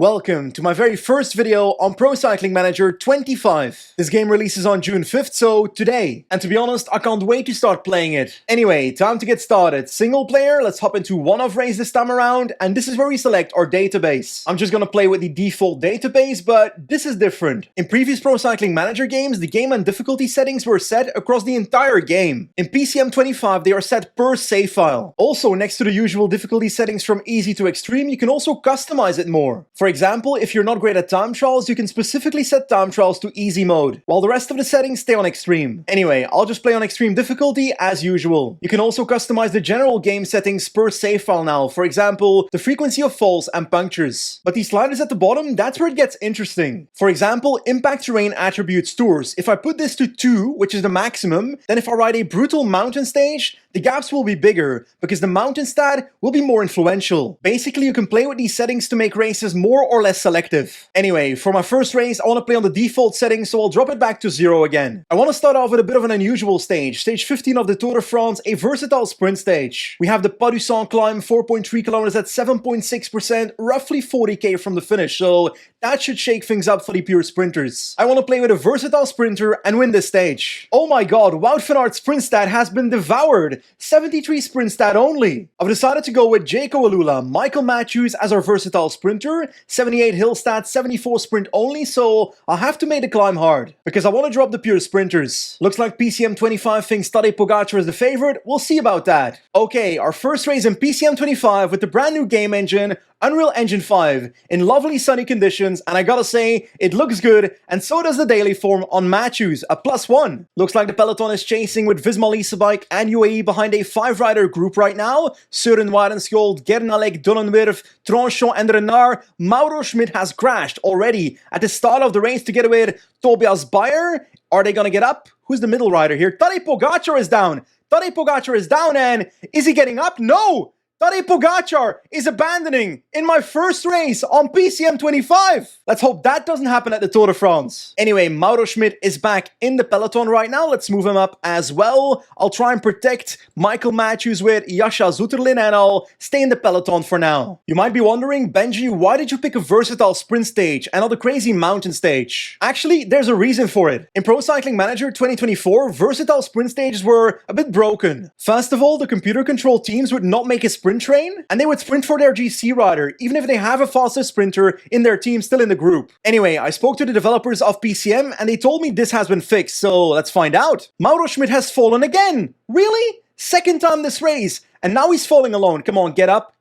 Welcome to my very first video on Pro Cycling Manager 25. This game releases on June 5th, so today. And to be honest, I can't wait to start playing it. Anyway, time to get started. Single player, let's hop into one-off race this time around, and this is where we select our database. I'm just gonna play with the default database, but this is different. In previous Pro Cycling Manager games, the game and difficulty settings were set across the entire game. In PCM 25, they are set per save file. Also, next to the usual difficulty settings from easy to extreme, you can also customize it more. For example, if you're not great at time trials, you can specifically set time trials to easy mode, while the rest of the settings stay on extreme. Anyway, I'll just play on extreme difficulty as usual. You can also customize the general game settings per save file now, for example, the frequency of falls and punctures. But these sliders at the bottom, that's where it gets interesting. For example, impact terrain attributes tours. If I put this to 2, which is the maximum, then if I ride a brutal mountain stage, the gaps will be bigger, because the mountain stat will be more influential. Basically, you can play with these settings to make races more or less selective. Anyway, for my first race, I want to play on the default settings, so I'll drop it back to 0 again. I want to start off with a bit of an unusual stage, stage 15 of the Tour de France, a versatile sprint stage. We have the Pas du Sang climb, 4.3 kilometers at 7.6%, roughly 40k from the finish, so that should shake things up for the pure sprinters. I want to play with a versatile sprinter and win this stage. Oh my god, Wout van Aert's sprint stat has been devoured. 73 sprint stat only. I've decided to go with Jaco Alula, Michael Matthews as our versatile sprinter, 78 hill stat, 74 sprint only, so I'll have to make the climb hard, because I want to drop the pure sprinters. Looks like PCM 25 thinks Tadej Pogacar is the favorite, we'll see about that. Okay, our first race in PCM 25 with the brand new game engine, Unreal Engine 5, in lovely sunny conditions, and I gotta say, it looks good, and so does the daily form on Matthews, a +1. Looks like the peloton is chasing with Visma Leasebike and UAE behind a 5-rider group right now. Søren Warenskjold, Gernalek, Donnenwirth, Tronchon and Renard. Mauro Schmidt has crashed already at the start of the race together with Tobias Bayer. Are they gonna get up? Who's the middle rider here? Tadej Pogacar is down. Tadej Pogacar is down, and is he getting up? No! Tadej Pogacar is abandoning in my first race on PCM 25. Let's hope that doesn't happen at the Tour de France. Anyway, Mauro Schmidt is back in the peloton right now. Let's move him up as well. I'll try and protect Michael Matthews with Jascha Zoeterlin, and I'll stay in the peloton for now. You might be wondering, Benji, why did you pick a versatile sprint stage and not a crazy mountain stage? Actually, there's a reason for it. In Pro Cycling Manager 2024, versatile sprint stages were a bit broken. First of all, the computer-controlled teams would not make a sprint train, and they would sprint for their GC rider, even if they have a faster sprinter in their team still in the group. Anyway, I spoke to the developers of PCM, and they told me this has been fixed, so let's find out. Mauro Schmidt has fallen again! Really? Second time this race, and now he's falling alone. Come on, get up,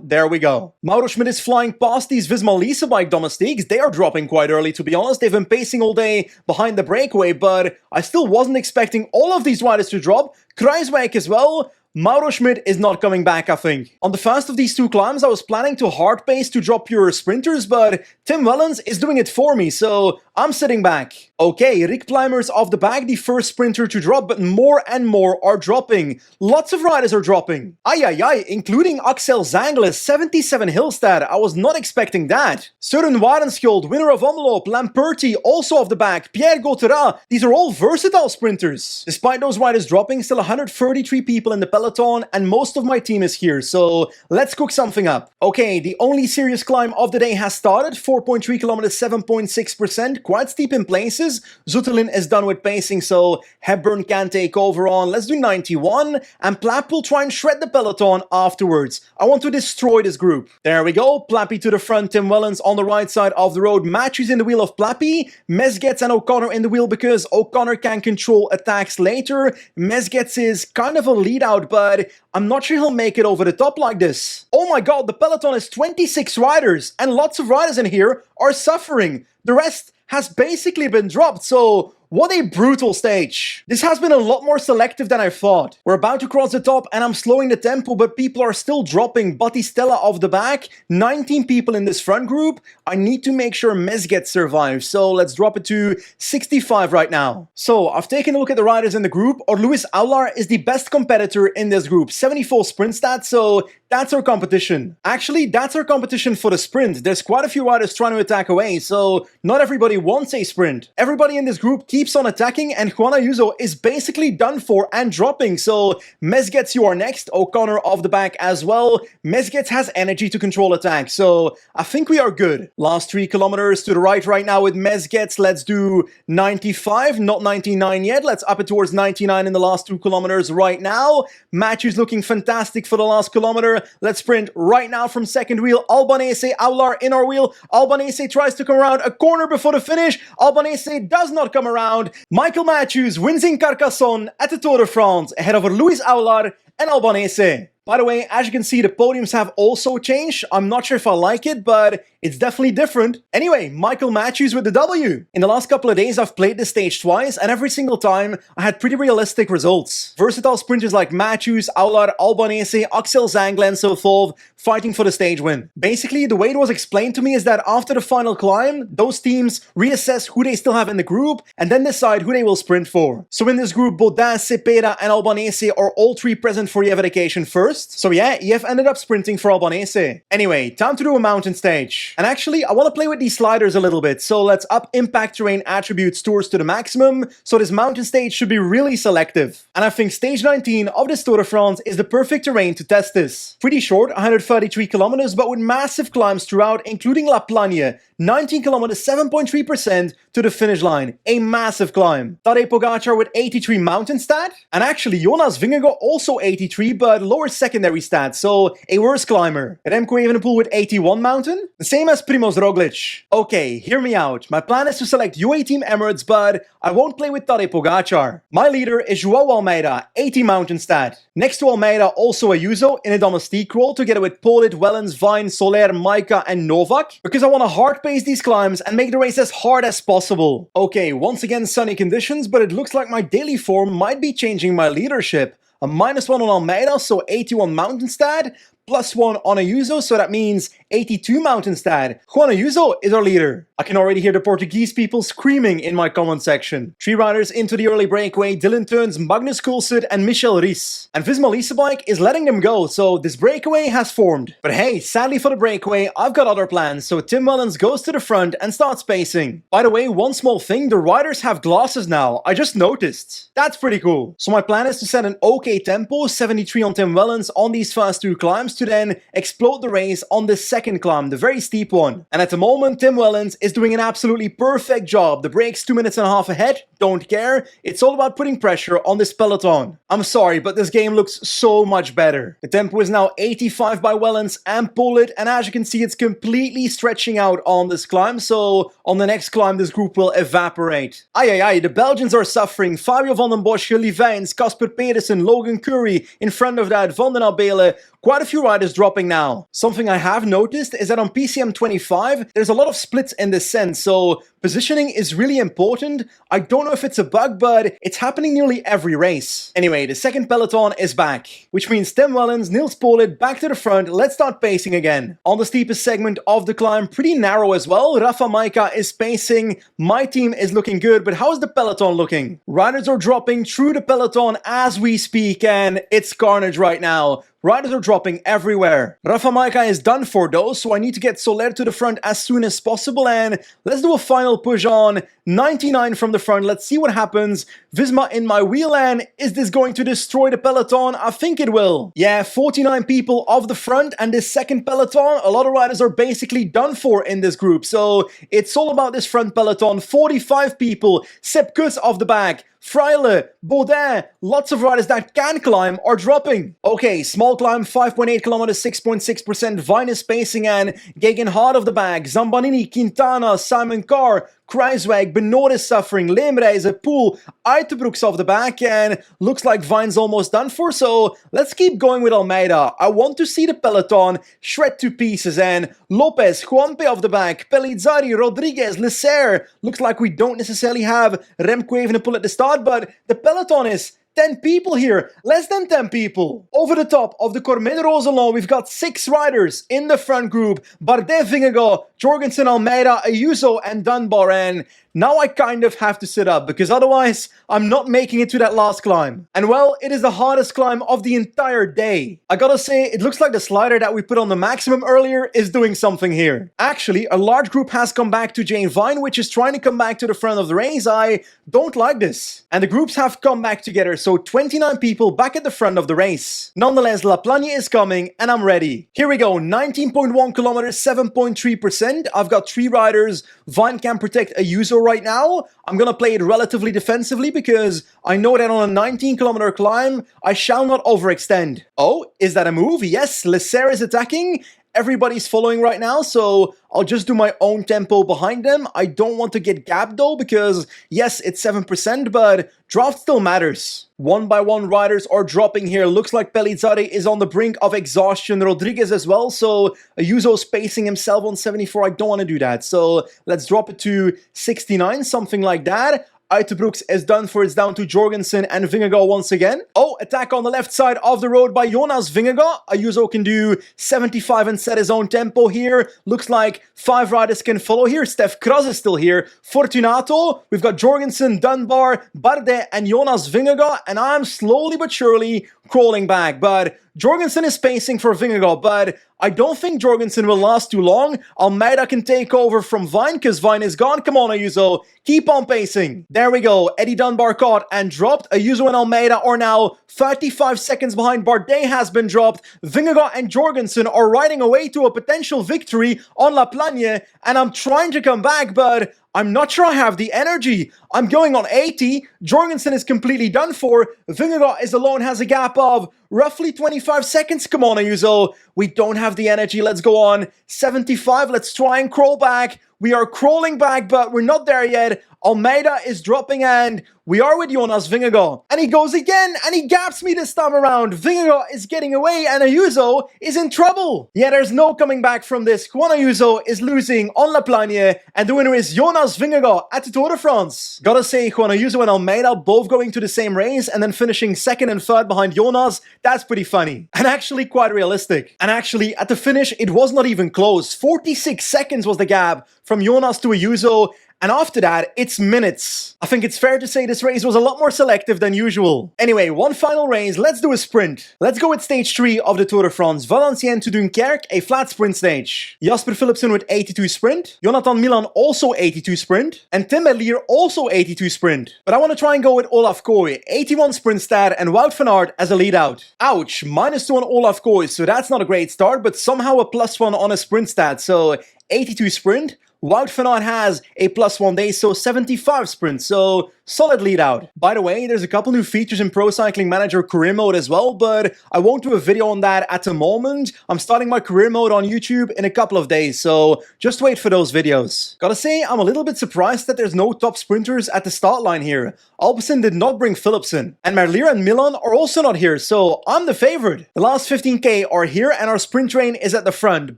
there we go. Mauro Schmidt is flying past these Visma Leasebike domestiques. They are dropping quite early, to be honest. They've been pacing all day behind the breakaway, but I still wasn't expecting all of these riders to drop. Kruijswijk as well. Mauro Schmidt is not coming back, I think. On the first of these two climbs, I was planning to hard pace to drop pure sprinters, but Tim Wellens is doing it for me, so I'm sitting back. Okay, Rick Pluimers off the back, the first sprinter to drop, but more and more are dropping. Lots of riders are dropping. Ay, including Axel Zangles, 77 hill stat. I was not expecting that. Søren Warenskjold, winner of Omloop, Lamperti also off the back, Pierre Gautera. These are all versatile sprinters. Despite those riders dropping, still 133 people in the peloton, and most of my team is here, so let's cook something up. Okay, the only serious climb of the day has started. 4.3 kilometers, 7.6%, quite steep in places. Zoeterlin is done with pacing, so Hepburn can take over on. Let's do 91, and Plapp will try and shred the peloton afterwards. I want to destroy this group. There we go, Plappy to the front, Tim Wellens on the right side of the road, Matthews in the wheel of Plappy, Mesgets and O'Connor in the wheel because O'Connor can control attacks later. Mesgets is kind of a lead out, but I'm not sure he'll make it over the top like this. Oh my god, the peloton is 26 riders, and lots of riders in here are suffering. The rest has basically been dropped, so what a brutal stage. This has been a lot more selective than I thought. We're about to cross the top and I'm slowing the tempo, but people are still dropping. Battistella off the back, 19 people in this front group. I need to make sure Mesget survives, so let's drop it to 65 right now. So I've taken a look at the riders in the group. Luis Aular is the best competitor in this group, 74 sprint stats, so that's our competition. Actually, that's our competition for the sprint. There's quite a few riders trying to attack away, so not everybody wants a sprint. Everybody in this group keeps keeps on attacking, and Juan Ayuso is basically done for and dropping. So Mezgets, you are next. O'Connor off the back as well. Mezgets has energy to control attack, so I think we are good. Last 3 kilometers to the right now with Mezgets. Let's do 95, not 99 yet. Let's up it towards 99 in the last 2 kilometers right now. Matthew's looking fantastic for the last kilometer. Let's sprint right now from second wheel. Albanese, Aular in our wheel. Albanese tries to come around a corner before the finish. Albanese does not come around. Michael Matthews wins in Carcassonne at the Tour de France ahead of Luis Aular and Albanese. By the way, as you can see, the podiums have also changed. I'm not sure if I like it, but it's definitely different. Anyway, Michael Matthews with the W. In the last couple of days, I've played this stage twice, and every single time, I had pretty realistic results. Versatile sprinters like Matthews, Aular, Albanese, Axel Zanglen, and so forth, fighting for the stage win. Basically, the way it was explained to me is that after the final climb, those teams reassess who they still have in the group, and then decide who they will sprint for. So in this group, Baudin, Cepeda, and Albanese are all 3 present for the evacuation first. So yeah, EF ended up sprinting for Albanese. Anyway, time to do a mountain stage. And actually, I want to play with these sliders a little bit, so let's up impact terrain attributes tours to the maximum, so this mountain stage should be really selective. And I think stage 19 of this Tour de France is the perfect terrain to test this. Pretty short, 133 kilometers, but with massive climbs throughout, including La Plagne, 19 kilometers, 7.3% to the finish line. A massive climb. Tadej Pogacar with 83 mountain stat. And actually, Jonas Vingegaard also 83, but lower secondary stat, so a worse climber. Remco Evenepoel with 81 mountain. The same as Primoz Roglic. Okay, hear me out. My plan is to select UAE Team Emirates, but I won't play with Tadej Pogacar. My leader is Joao Almeida, 80 mountain stat. Next to Almeida, also Ayuso in a domestique role, together with Polit, Wellens, Vine, Soler, Maika, and Novak, because I want to hard pace these climbs and make the race as hard as possible. Okay, once again sunny conditions, but it looks like my daily form might be changing my leadership. A -1 on Almeida, so 81 mountain stat, +1 on Ayuso, so that means 82 mountain stat. Juan Ayuso is our leader. I can already hear the Portuguese people screaming in my comment section. 3 riders into the early breakaway: Dylan Teuns, Magnus Coulthard, and Michel Ries. And Visma Leasebike is letting them go, so this breakaway has formed. But hey, sadly for the breakaway, I've got other plans, so Tim Wellens goes to the front and starts pacing. By the way, one small thing, the riders have glasses now. I just noticed. That's pretty cool. So my plan is to set an okay tempo, 73 on Tim Wellens on these first 2 climbs, to then explode the race on the second climb, the very steep one. And at the moment, Tim Wellens is doing an absolutely perfect job. The break's 2.5 minutes ahead, don't care. It's all about putting pressure on this peloton. I'm sorry, but this game looks so much better. The tempo is now 85 by Wellens and Polit, and as you can see, it's completely stretching out on this climb, so on the next climb, this group will evaporate. Aye, the Belgians are suffering. Fabio van den Bosch, Jullie Vijns, Casper Pedersen, Logan Curry, in front of that, Van den Abele. Quite a few riders dropping now. Something I have noticed is that on PCM 25, there's a lot of splits in this sense, so positioning is really important. I don't know if it's a bug, but it's happening nearly every race. Anyway, the second peloton is back, which means Tim Wellens, Niels Polit back to the front. Let's start pacing again. On the steepest segment of the climb, pretty narrow as well, Rafa Maika is pacing. My team is looking good, but how is the peloton looking? Riders are dropping through the peloton as we speak, and it's carnage right now. Riders are dropping everywhere. Rafa Maika is done for though, so I need to get Soler to the front as soon as possible, and let's do a final push on 99 from the front. Let's see what happens. Visma in my wheel, and is this going to destroy the peloton? I think it will. Yeah, 49 people off the front, and this second peloton, a lot of riders are basically done for in this group, so it's all about this front peloton. 45 people, Sepp Kuss off the back. Freile, Baudin, lots of riders that can climb are dropping. Okay, small climb, 5.8 kilometers, 6.6%. Vine is pacing, and Geoghegan Hart of the bag. Zambanini, Quintana, Simon Carr, Kruiswijk, Benoit is suffering, Leemreize, Poel, Uiterbroeks off the back, and looks like Vine's almost done for, so let's keep going with Almeida. I want to see the peloton shred to pieces, and Lopez, Juanpe off the back, Pellizzari, Rodriguez, Lesser. Looks like we don't necessarily have Remco Evenepoel at the start, but the peloton is 10 people here, less than 10 people. Over the top of the Cormederos alone, we've got 6 riders in the front group. Bardet, Vingegaard, Jorgensen, Almeida, Ayuso, and Dunbar. And now I kind of have to sit up, because otherwise I'm not making it to that last climb. And well, it is the hardest climb of the entire day. I gotta say, it looks like the slider that we put on the maximum earlier is doing something here. Actually, a large group has come back to Jane Vine, which is trying to come back to the front of the race. I don't like this. And the groups have come back together, so 29 people back at the front of the race. Nonetheless, La Plagne is coming, and I'm ready. Here we go, 19.1 kilometers, 7.3%. I've got 3 riders. Vine can protect Ayuso right now. I'm gonna play it relatively defensively because I know that on a 19-kilometer climb, I shall not overextend. Oh, is that a move? Yes, Lesser is attacking. Everybody's following right now, so I'll just do my own tempo behind them. I don't want to get gapped though, because yes, it's 7%, but draft still matters. One by one riders are dropping here. Looks like Pellizzari is on the brink of exhaustion. Rodriguez as well, so Ayuso's pacing himself on 74. I don't want to do that, so let's drop it to 69, something like that. Uiterbrooks is done for. It's down to Jorgensen and Vingegaard once again. Oh, attack on the left side of the road by Jonas Vingegaard. Ayuso can do 75 and set his own tempo here. Looks like 5 riders can follow here. Stef Kras is still here. Fortunato. We've got Jorgensen, Dunbar, Bardet, and Jonas Vingegaard. And I'm slowly but surely crawling back. But Jorgensen is pacing for Vingegaard, but I don't think Jorgensen will last too long. Almeida can take over from Vine, because Vine is gone. Come on, Ayuso. Keep on pacing. There we go. Eddie Dunbar caught and dropped. Ayuso and Almeida are now 35 seconds behind. Bardet has been dropped. Vingegaard and Jorgensen are riding away to a potential victory on La Plagne, and I'm trying to come back, but I'm not sure I have the energy. I'm going on 80. Jorgensen is completely done for. Vingegaard is alone, has a gap of roughly 25 seconds. Come on, Ayuso. We don't have the energy. Let's go on 75. Let's try and crawl back. We are crawling back, but we're not there yet. Almeida is dropping, and we are with Jonas Vingegaard. And he goes again, and he gaps me this time around. Vingegaard is getting away, and Ayuso is in trouble. Yeah, there's no coming back from this. Juan Ayuso is losing on La Plagne, and the winner is Jonas Vingegaard at the Tour de France. Gotta say, Juan Ayuso and Almeida both going to the same race, and then finishing second and third behind Jonas. That's pretty funny, and actually quite realistic. And actually, at the finish, it was not even close. 46 seconds was the gap from Jonas to Ayuso, and after that, it's minutes. I think it's fair to say this race was a lot more selective than usual. Anyway, one final race, let's do a sprint. Let's go with stage 3 of the Tour de France. Valenciennes to Dunkerque, a flat sprint stage. Jasper Philipsen with 82 sprint. Jonathan Milan also 82 sprint. And Tim Merlier also 82 sprint. But I want to try and go with Olaf Kooi, 81 sprint stat, and Wout van Aert as a lead out. Ouch, -2 on Olaf Kooi, so that's not a great start, but somehow a +1 on a sprint stat, so 82 sprint. Wout van Aert has a +1 day, so 75 sprint, so solid lead out. By the way, there's a couple new features in Pro Cycling Manager career mode as well, but I won't do a video on that at the moment. I'm starting my career mode on YouTube in a couple of days, so just wait for those videos. Gotta say, I'm a little bit surprised that there's no top sprinters at the start line here. Alpecin did not bring Philipsen, and Merlier and Milan are also not here, so I'm the favorite. The last 15k are here, and our sprint train is at the front.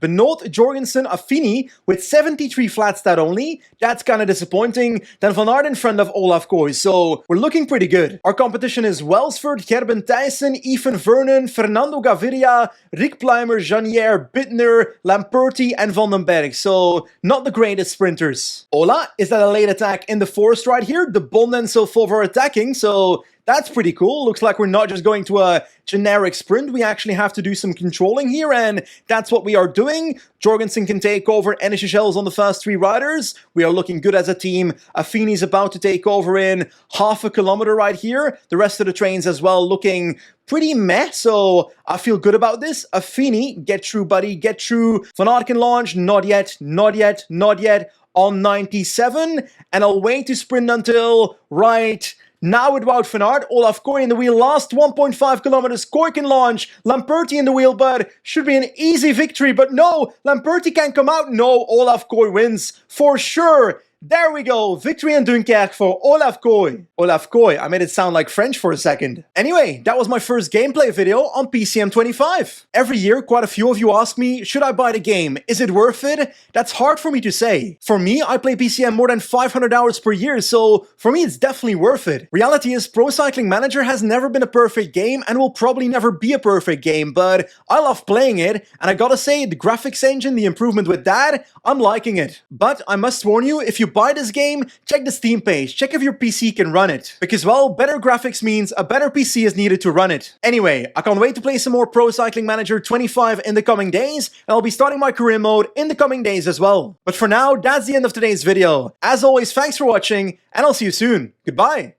Benoot, Jorgensen, Affini with 73 flat stat only. That's kind of disappointing. Then Van Aert in front of Olaf Kooi, so we're looking pretty good. Our competition is Welsford, Gerben Thijssen, Ethan Vernon, Fernando Gaviria, Rick Pleimer, Janier, Bittner, Lamperti, and Van den Berg, so not the greatest sprinters. Ola, is that a late attack in the forest right here? The Bond and so forth are attacking, so that's pretty cool. Looks like we're not just going to a generic sprint. We actually have to do some controlling here, and that's what we are doing. Jorgensen can take over. NSHL's on the first 3 riders. We are looking good as a team. Affini's about to take over in half a kilometer right here. The rest of the trains as well looking pretty meh, so I feel good about this. Affini, get through, buddy, get through. Van Aert can launch. Not yet, not yet, not yet. On 97, and I'll wait to sprint until right now with Wout van Aert. Olaf Kooi in the wheel, last 1.5 kilometers. Kooi can launch. Lamperti in the wheel, but should be an easy victory. But no, Lamperti can't come out. No, Olaf Kooi wins for sure. There we go, victory in Dunkirk for Olaf Koy. Olaf Koy, I made it sound like French for a second. Anyway, that was my first gameplay video on PCM25. Every year, quite a few of you ask me, should I buy the game? Is it worth it? That's hard for me to say. For me, I play PCM more than 500 hours per year, so for me it's definitely worth it. Reality is, Pro Cycling Manager has never been a perfect game and will probably never be a perfect game, but I love playing it, and I gotta say, the graphics engine, the improvement with that, I'm liking it. But I must warn you, if you buy this game, check the Steam page, check if your PC can run it. Because, well, better graphics means a better PC is needed to run it. Anyway, I can't wait to play some more Pro Cycling Manager 25 in the coming days, and I'll be starting my career mode in the coming days as well. But for now, that's the end of today's video. As always, thanks for watching, and I'll see you soon. Goodbye!